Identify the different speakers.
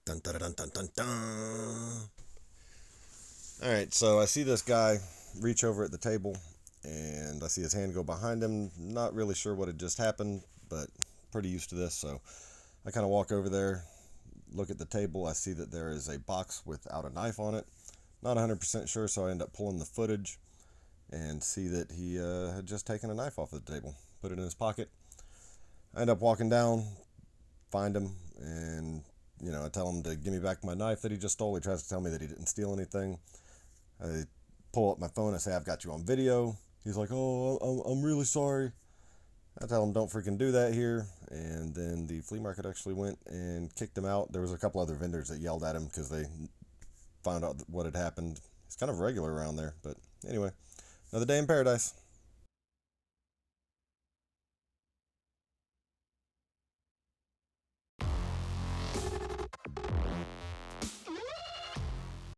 Speaker 1: Dun, dun, dun, dun, dun, dun. All right, so I see this guy reach over at the table, and I see his hand go behind him. Not really sure what had just happened, but pretty used to this. So I kind of walk over there, look at the table. I see that there is a box without a knife on it. Not 100% sure, so I end up pulling the footage and see that he had just taken a knife off the table, put it in his pocket. I end up walking down, find him, and I tell him to give me back my knife that he just stole. He tries to tell me that he didn't steal anything. I pull up my phone. I say, I've got you on video. He's like, oh, I'm really sorry. I tell him, don't freaking do that here. And then the flea market actually went and kicked him out. There was a couple other vendors that yelled at him because they found out what had happened. He's kind of regular around there. But anyway, another day in paradise.